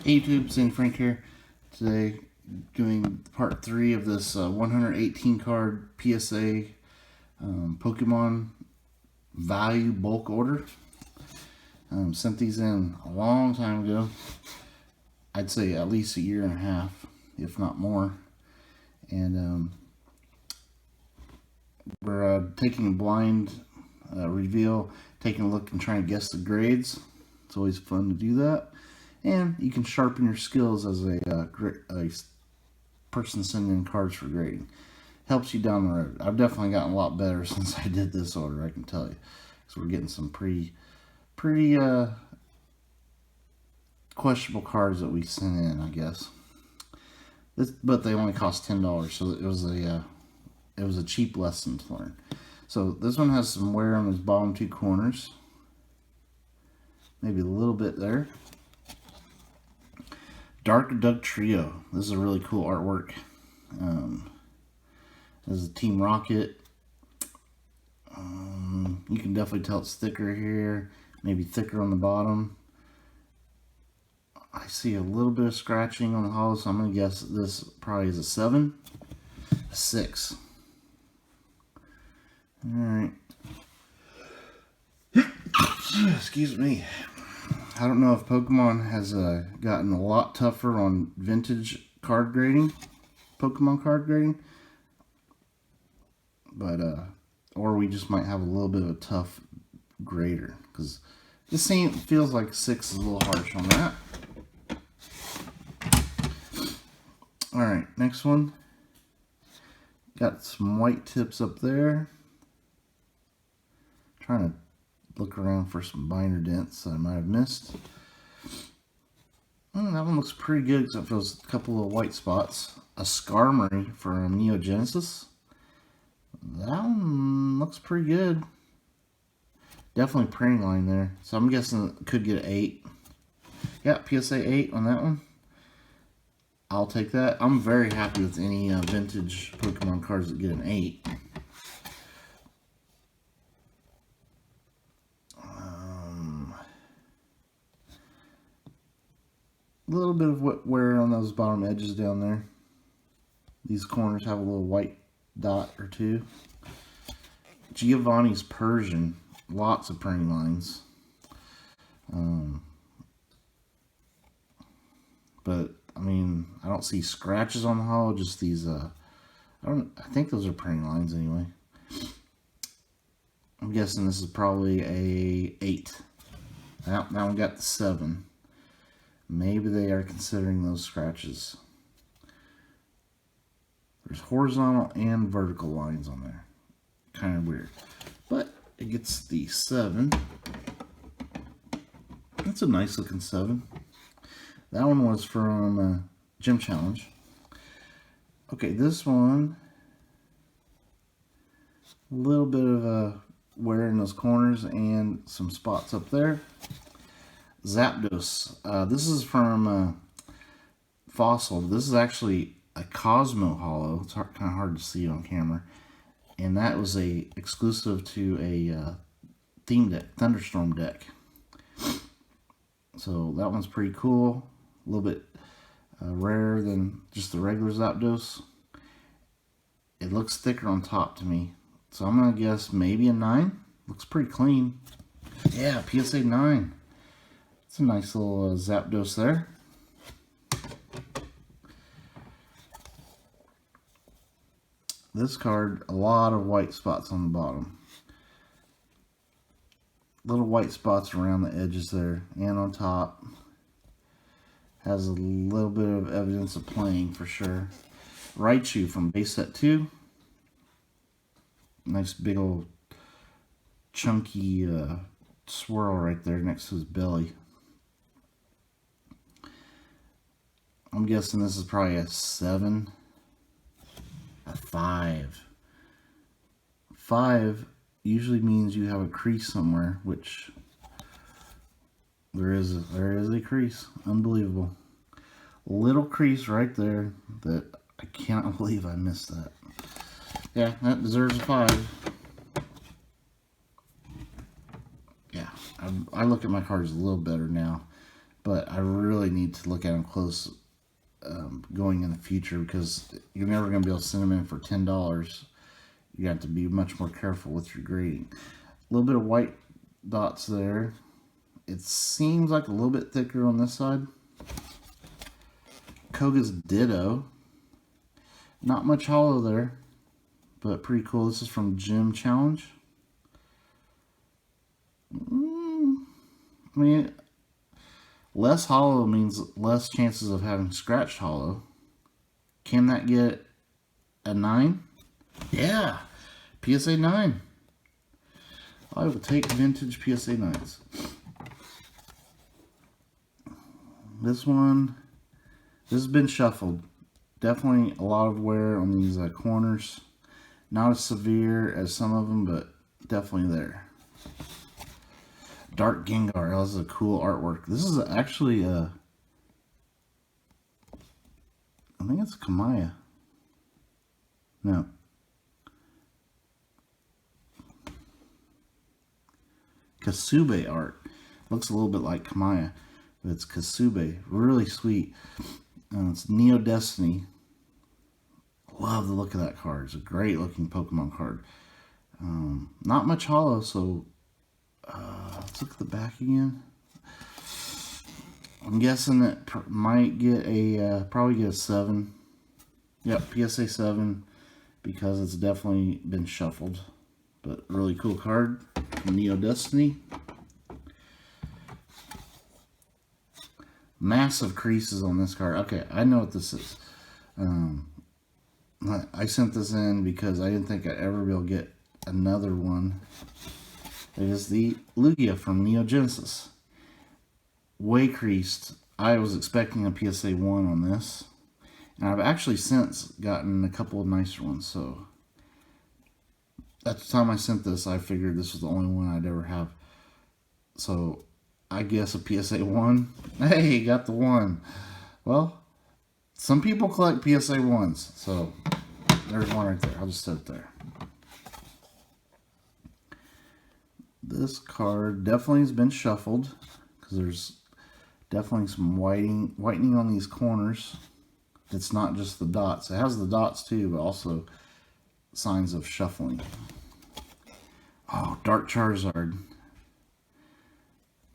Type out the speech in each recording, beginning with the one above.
Hey YouTube, Sandy Frank here. Today, doing part 3 of this 118 card PSA Pokemon value bulk order. Sent these in a long time ago. I'd say at least a year and a half, if not more. And we're taking a blind reveal, taking a look and trying to guess the grades. It's always fun to do that. And you can sharpen your skills as a person sending in cards for grading. Helps you down the road. I've definitely gotten a lot better since I did this order, I can tell you. So we're getting some pretty questionable cards that we sent in, I guess. But they only cost $10, so it was a cheap lesson to learn. So this one has some wear on its bottom two corners. Maybe a little bit there. Dark Doug Trio. This is a really cool artwork. This is a Team Rocket. You can definitely tell it's thicker here. Maybe thicker on the bottom. I see a little bit of scratching on the hollow, so I'm going to guess this probably is a 7. A 6. Alright. Excuse me. I don't know if Pokemon has gotten a lot tougher on vintage card grading, Pokemon card grading, but or we just might have a little bit of a tough grader, because this feels like 6 is a little harsh on that. All right, next one. Got some white tips up there. Trying to look around for some binder dents that I might have missed. That one looks pretty good except for those couple of white spots. A Skarmory from Neogenesis. That one looks pretty good. Definitely printing line there. So I'm guessing it could get an 8. Yeah, PSA 8 on that one. I'll take that. I'm very happy with any vintage Pokemon cards that get an 8. A little bit of wear on those bottom edges down there. These corners have a little white dot or two. Giovanni's Persian. Lots of printing lines. But I mean, I don't see scratches on the hollow, just these I think those are printing lines anyway. I'm guessing this is probably a 8. That one got the 7. Maybe they are considering those scratches. There's horizontal and vertical lines on there. Kind of weird. But it gets the 7. That's a nice looking 7. That one was from Gym Challenge. Okay, this one, a little bit of wear in those corners and some spots up there. Zapdos. This is from Fossil. This is actually a Cosmo Hollow. It's kind of hard to see on camera. And that was a exclusive to a theme deck, Thunderstorm deck. So that one's pretty cool. A little bit rarer than just the regular Zapdos. It looks thicker on top to me. So I'm going to guess maybe a 9. Looks pretty clean. Yeah, PSA 9. It's a nice little Zapdos there. This card, a lot of white spots on the bottom. Little white spots around the edges there and on top. Has a little bit of evidence of playing for sure. Raichu from base set 2. Nice big old chunky swirl right there next to his belly. I'm guessing this is probably a 7. A 5. 5 usually means you have a crease somewhere, which there is a crease. Unbelievable. Little crease right there that I cannot believe I missed that. Yeah, that deserves a 5. Yeah, I look at my cards a little better now. but I really need to look at them close going in the future, because you're never going to be able to send them in for $10. You have to be much more careful with your grading. A little bit of white dots there. It seems like a little bit thicker on this side. Koga's ditto. Not much hollow there, but pretty cool. This is from Gym Challenge. I mean, less hollow means less chances of having scratched hollow. Can that get a 9? Yeah, PSA 9. I will take vintage PSA 9s. This one, this has been shuffled. Definitely a lot of wear on these corners. Not as severe as some of them, but definitely there. Dark Gengar. Oh, this is a cool artwork. This is actually I think it's Kamaya. No. Kasube art. Looks a little bit like Kamaya, but it's Kasube. Really sweet. It's Neo Destiny. Love the look of that card. It's a great looking Pokemon card. Not much hollow, so let's look at the back again. I'm guessing it might get a probably get a 7. Yep, PSA 7, because it's definitely been shuffled. But really cool card from Neo Destiny. Massive creases on this card. Okay, I know what this is. I sent this in because I didn't think I'd ever be able to get another one. It is the Lugia from Neo Genesis. Way creased. I was expecting a PSA 1 on this. And I've actually since gotten a couple of nicer ones. So at the time I sent this, I figured this was the only one I'd ever have. So I guess a PSA 1. Hey, got the 1. Well, some people collect PSA 1s. So there's one right there. I'll just set it there. This card definitely has been shuffled, because there's definitely some whitening on these corners. It's not just the dots. It has the dots too, but also signs of shuffling. Oh, Dark Charizard.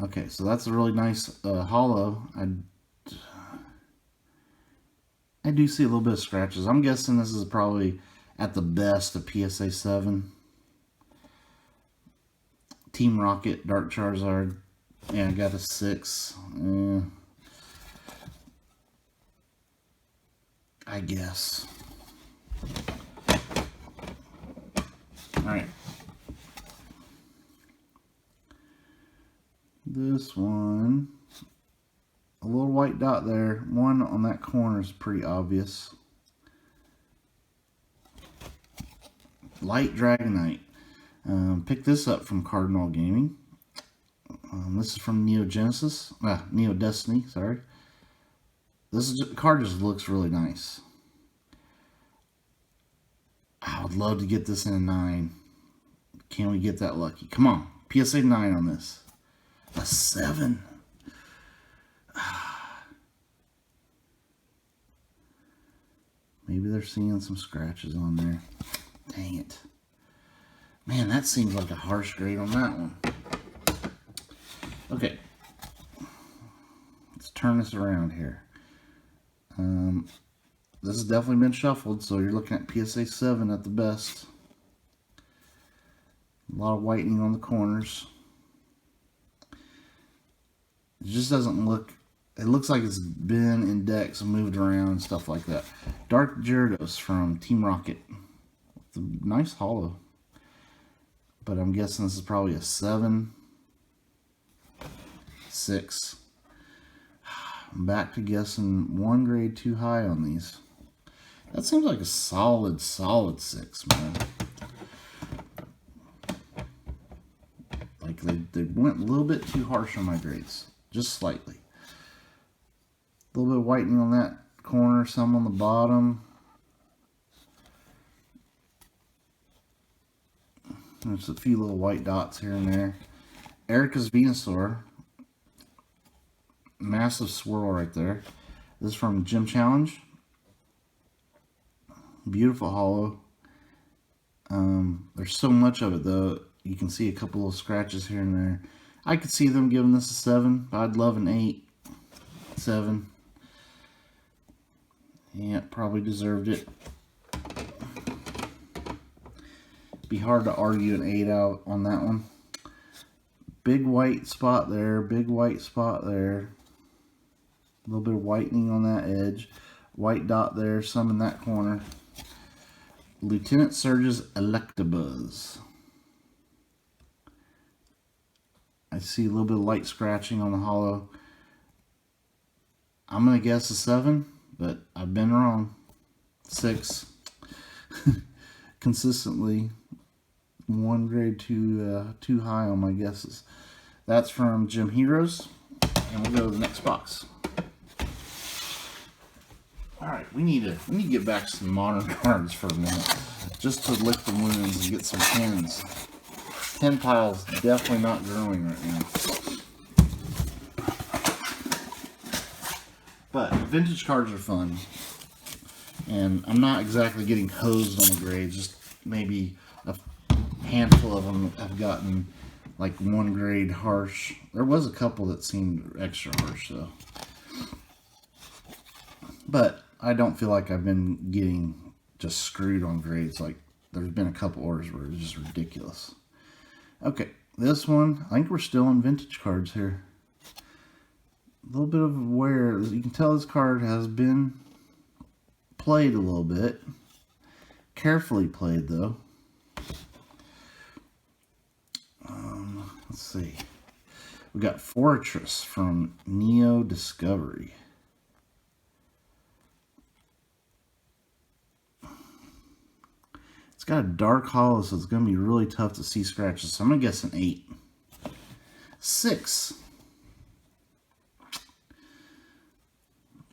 Okay, so that's a really nice hollow. I do see a little bit of scratches. I'm guessing this is probably at the best a PSA 7. Team Rocket, Dark Charizard. Yeah, I got a 6. I guess. Alright. This one, a little white dot there. One on that corner is pretty obvious. Light Dragonite. Picked this up from Cardinal Gaming. This is from Neo Destiny, sorry. This card just looks really nice. I would love to get this in a 9. Can we get that lucky? Come on, PSA 9 on this. A 7. Maybe they're seeing some scratches on there. Dang it. Man, that seems like a harsh grade on that one. Okay. Let's turn this around here. This has definitely been shuffled, so you're looking at PSA 7 at the best. A lot of whitening on the corners. It just doesn't look... It looks like it's been indexed and moved around and stuff like that. Dark Gyarados from Team Rocket. It's a nice hollow. But I'm guessing this is probably a 7. 6. I'm back to guessing 1 grade too high on these. That seems like a solid 6, man. Like they went a little bit too harsh on my grades. Just slightly. A little bit of whitening on that corner, some on the bottom. There's a few little white dots here and there. Erica's Venusaur. massive swirl right there. This is from Gym Challenge. Beautiful hollow. There's so much of it though. You can see a couple of scratches here and there. I could see them giving this a 7, but I'd love an 8, 7. Yeah, probably deserved it. Be hard to argue an 8 out on that one. Big white spot there, big white spot there. A little bit of whitening on that edge. White dot there, some in that corner. Lieutenant Surge's Electabuzz. I see a little bit of light scratching on the hollow. I'm going to guess a 7, but I've been wrong. 6. Consistently 1 grade too high on my guesses. That's from Gym Heroes. And we'll go to the next box. Alright, we need to get back to some modern cards for a minute. Just to lick the wounds and get some pins. Pin pile's definitely not growing right now. But vintage cards are fun. And I'm not exactly getting hosed on the grades. Just maybe a handful of them have gotten like 1 grade harsh. There was a couple that seemed extra harsh though. But I don't feel like I've been getting just screwed on grades. Like there's been a couple orders where it's just ridiculous. Okay, this one, I think we're still in vintage cards here. A little bit of wear. You can tell this card has been played a little bit. Carefully played though. Let's see. We got Fortress from Neo Discovery. It's got a dark hollow, so it's going to be really tough to see scratches. So I'm going to guess an 8. 6.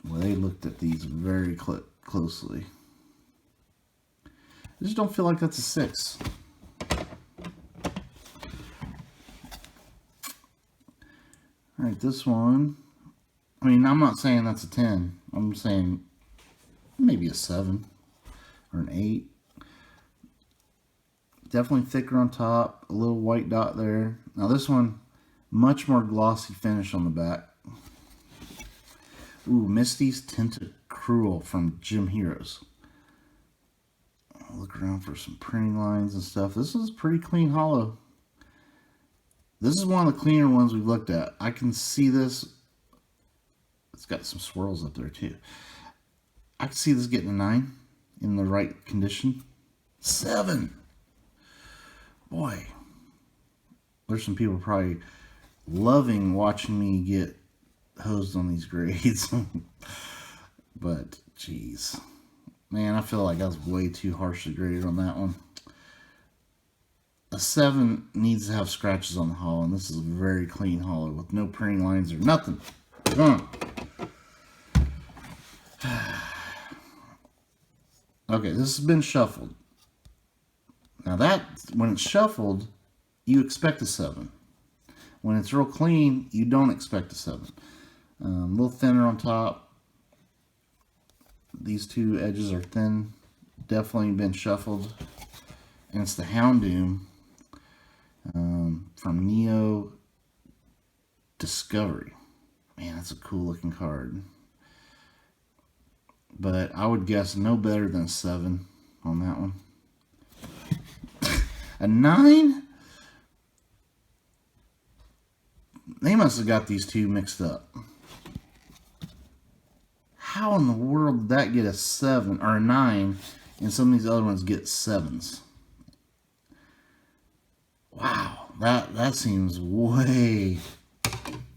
Well, they looked at these very closely. I just don't feel like that's a 6. Alright, this one. I mean, I'm not saying that's a 10. I'm saying maybe a 7 or an 8. Definitely thicker on top, a little white dot there. Now this one, much more glossy finish on the back. Ooh, Misty's Tinted Cruel from Gym Heroes. I'll look around for some printing lines and stuff. This is pretty clean hollow. This is one of the cleaner ones we've looked at. I can see this. It's got some swirls up there too. I can see this getting a 9 in the right condition. 7. Boy, there's some people probably loving watching me get hosed on these grades. But, jeez. Man, I feel like I was way too harshly graded on that one. A 7 needs to have scratches on the hollow, and this is a very clean hollow with no printing lines or nothing. Come on. Okay, this has been shuffled. Now that, when it's shuffled, you expect a 7. When it's real clean, you don't expect a 7. A little thinner on top. These two edges are thin. Definitely been shuffled. And it's the Houndoom from Neo Discovery. Man, that's a cool looking card. But I would guess no better than a 7 on that one. A 9? They must have got these two mixed up. How in the world did that get a 7 or a 9 and some of these other ones get 7s? Wow, that seems way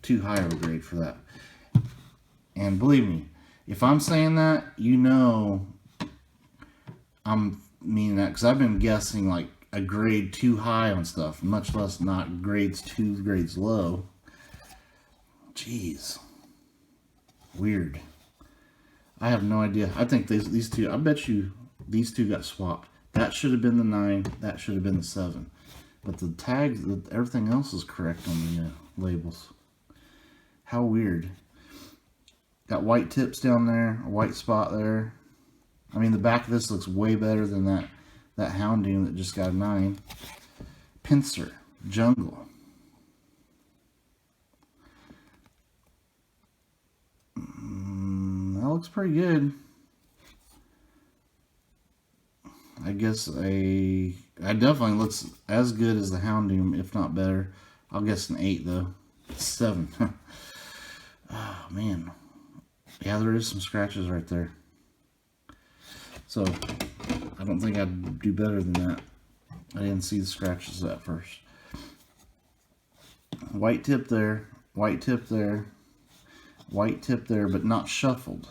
too high of a grade for that. And believe me, if I'm saying that, you know I'm meaning that, because I've been guessing like a grade too high on stuff, much less not grades 2 grades low. Jeez. Weird. I have no idea. I think these two, I bet you these two got swapped. That should have been the 9. That should have been the 7. But the tags, everything else is correct on the labels. How weird. Got white tips down there, a white spot there. I mean, the back of this looks way better than that Houndoom that just got a 9. Pincer, Jungle. That looks pretty good. I guess it definitely looks as good as the Houndoom, if not better. I'll guess an 8 though. 7. Oh man. Yeah, there is some scratches right there. So I don't think I'd do better than that. I didn't see the scratches at first. White tip there, white tip there, white tip there, but not shuffled.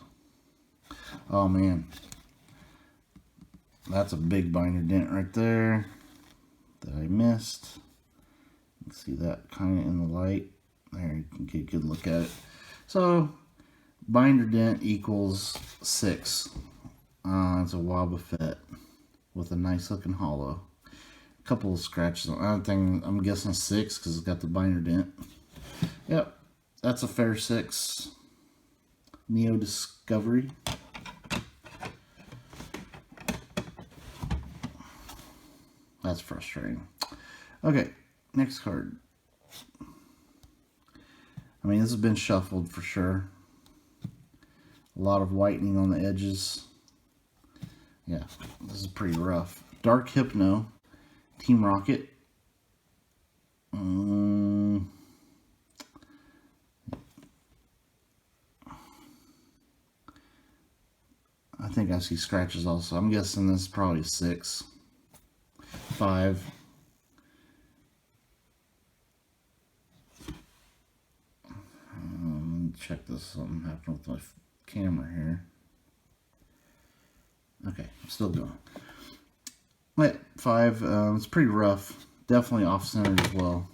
Oh man. That's a big binder dent right there that I missed. You can see that kind of in the light. There, you can get a good look at it. So, binder dent equals 6. It's a Wobbuffet with a nice looking hollow. A couple of scratches. I'm guessing 6 because it's got the binder dent. Yep, that's a fair 6. Neo Discovery. That's frustrating. Okay, next card. I mean, this has been shuffled for sure. A lot of whitening on the edges. Yeah, this is pretty rough. Dark Hypno, Team Rocket. I think I see scratches also. I'm guessing this is probably 6. 5. Check this. Something happened with my camera here. Okay, I'm still going. Wait, 5. It's pretty rough. Definitely off-centered as well.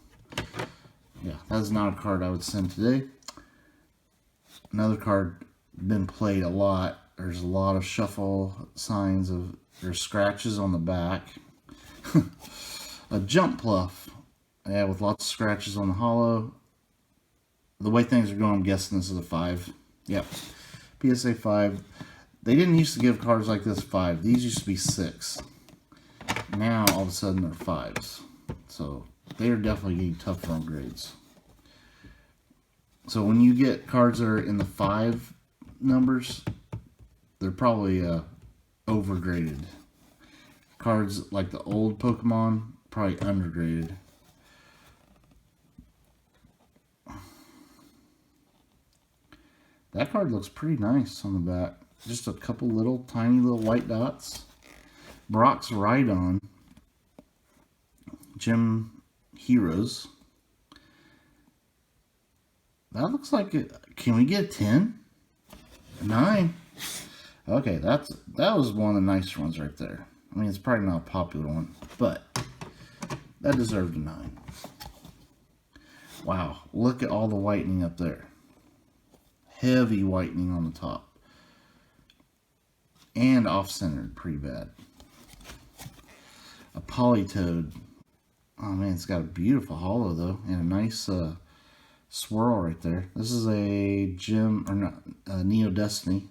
Yeah, that's not a card I would send today. Another card been played a lot. There's a lot of shuffle signs of there's scratches on the back. A Jump Pluff. Yeah, with lots of scratches on the hollow. The way things are going, I'm guessing this is a 5. Yep. PSA 5. They didn't used to give cards like this 5. These used to be 6. Now, all of a sudden, they're 5s. So, they are definitely getting tougher on grades. So, when you get cards that are in the 5 numbers, they're probably overgraded. Cards like the old Pokemon, probably undergraded. That card looks pretty nice on the back. Just a couple little, tiny little white dots. Brock's Rhydon. Gym Heroes. That looks like it. Can we get a 10? A 9? Okay, that was one of the nicer ones right there. I mean, it's probably not a popular one, but that deserved a 9. Wow, look at all the whitening up there. Heavy whitening on the top. And off-centered, pretty bad. A Politoed. Oh man, it's got a beautiful hollow though, and a nice swirl right there. This is a Gem, or not, Neo Destiny,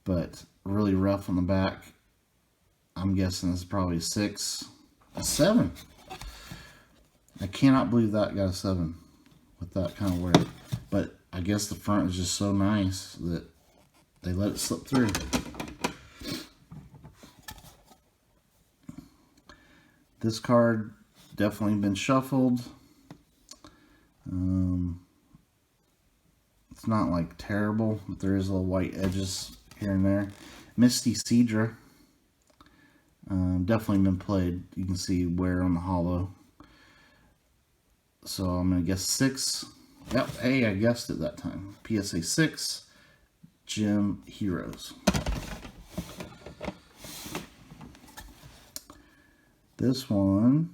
but really rough on the back. I'm guessing this is probably a 6. A 7. I cannot believe that got a 7 with that kind of wear. But I guess the front is just so nice that they let it slip through. This card definitely been shuffled. It's not like terrible, but there is little white edges here and there. Misty Cedra. Definitely been played. You can see wear on the hollow. So I'm going to guess 6. Yep, hey, I guessed it that time. PSA 6. Gym Heroes. This one.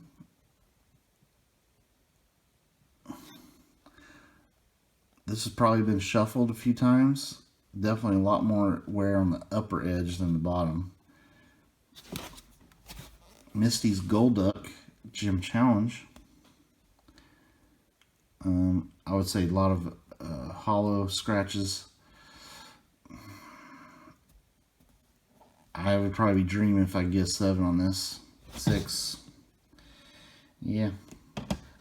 This has probably been shuffled a few times. Definitely a lot more wear on the upper edge than the bottom. Misty's Golduck Gym Challenge. I would say a lot of hollow scratches. I would probably be dreaming if I get a 7 on this. 6. Yeah.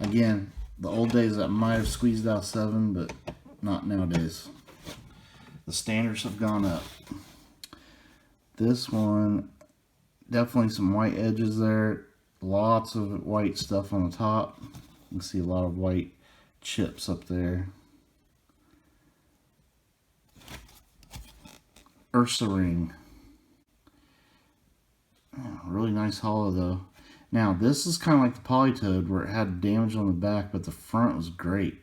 Again, the old days I might have squeezed out 7, but not nowadays. The standards have gone up. This one, definitely some white edges there. Lots of white stuff on the top. You can see a lot of white chips up there. Ursa ring. Really nice hollow though. Now this is kind of like the Polytoad where it had damage on the back, but the front was great.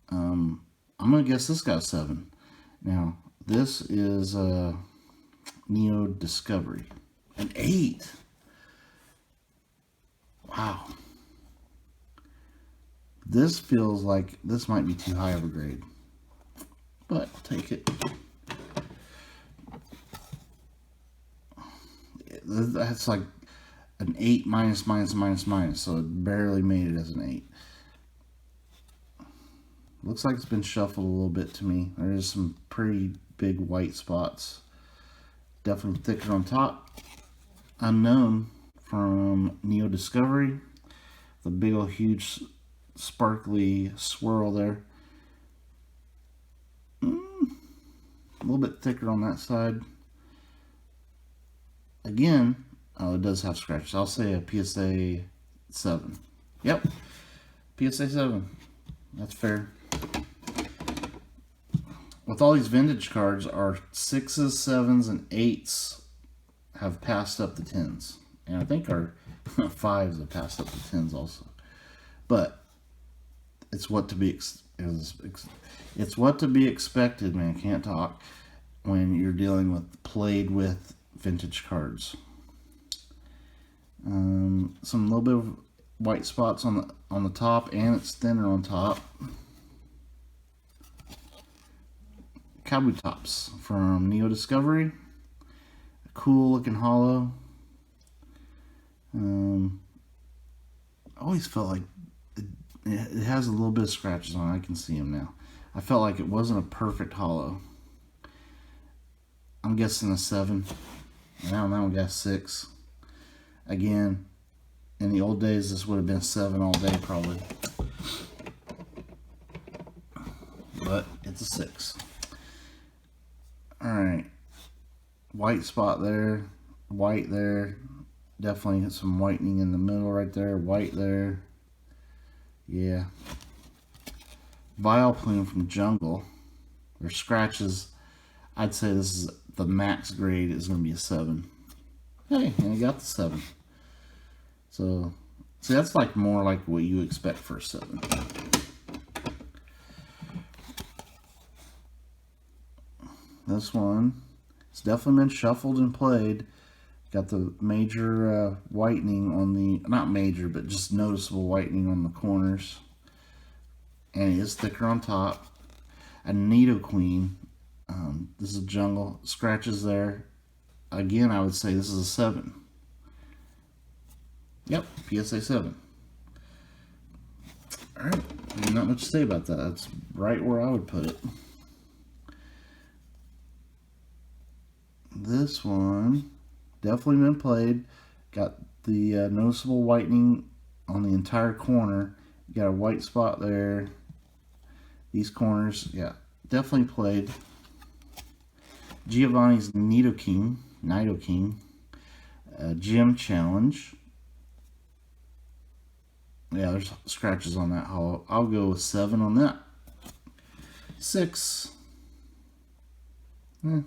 I'm gonna guess this got a 7. Now this is Neo Discovery, an 8. Wow. This feels like this might be too high of a grade, but I'll take it. That's like an 8 minus minus minus minus, so it barely made it as an 8. Looks like it's been shuffled a little bit to me. There's some pretty big white spots. Definitely thicker on top. Unknown from Neo Discovery. The big old huge sparkly swirl there. A little bit thicker on that side. Again, oh, it does have scratches. I'll say a PSA 7. Yep, PSA 7. That's fair. With all these vintage cards, our 6s, 7s, and 8s have passed up the 10s. And I think our 5s have passed up the 10s also. But it's what to be it's what to be expected, man. Can't talk when you're dealing with played with vintage cards. Some little bit of white spots on the top, and it's thinner on top. Kabutops from Neo Discovery. A cool looking hollow. I always felt like it has a little bit of scratches on it. I can see them now. I felt like it wasn't a perfect hollow. I'm guessing a 7. Now that one got 6. Again, in the old days, this would have been 7 all day probably. But it's a 6. Alright. White spot there. White there. Definitely some whitening in the middle right there. White there. Yeah. Vileplume from Jungle. There's scratches. I'd say this is the max grade is going to be a 7. Hey, and I got the 7. So, see, that's like more like what you expect for a 7. This one, it's definitely been shuffled and played. Got the major whitening on the, not major, but just noticeable whitening on the corners. And it is thicker on top. A Nidoqueen. This is Jungle. Scratches there. Again, I would say this is a 7. Yep, PSA 7. Alright, not much to say about that. That's right where I would put it. This one, definitely been played. Got the noticeable whitening on the entire corner. Got a white spot there. These corners, yeah, definitely played. Giovanni's Nidoking, Gym Challenge. Yeah, there's scratches on that hollow. I'll go with 7 on that. 6. When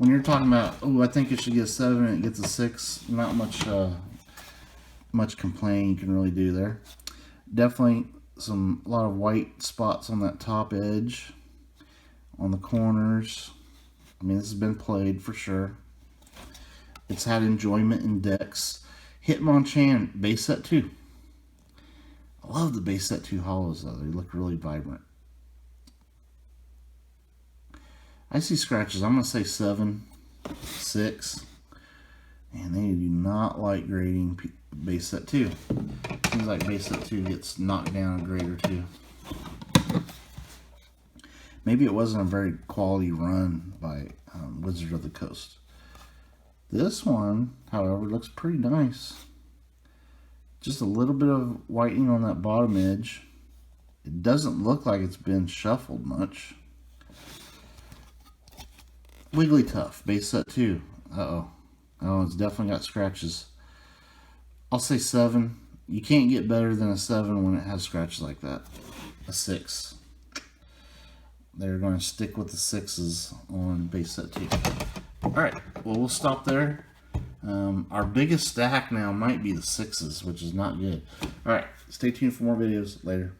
you're talking about, oh, I think it should get a 7 and it gets a 6, not much complaining you can really do there. Definitely a lot of white spots on that top edge, on the corners. I mean, this has been played for sure. It's had enjoyment in decks. Hitmonchan, base set 2. I love the base set 2 hollows though. They look really vibrant. I see scratches. I'm going to say 7, 6. And they do not like grading base set 2. Seems like base set 2 gets knocked down a grade or 2. Maybe it wasn't a very quality run by Wizard of the Coast. This one, however, looks pretty nice. Just a little bit of whitening on that bottom edge. It doesn't look like it's been shuffled much. Wiggly Tough, base set 2. Uh-oh. Oh, it's definitely got scratches. I'll say 7. You can't get better than a 7 when it has scratches like that. A 6. They're going to stick with the 6s on base set 2. Alright, well, we'll stop there. Our biggest stack now might be the 6s, which is not good. Alright, stay tuned for more videos later.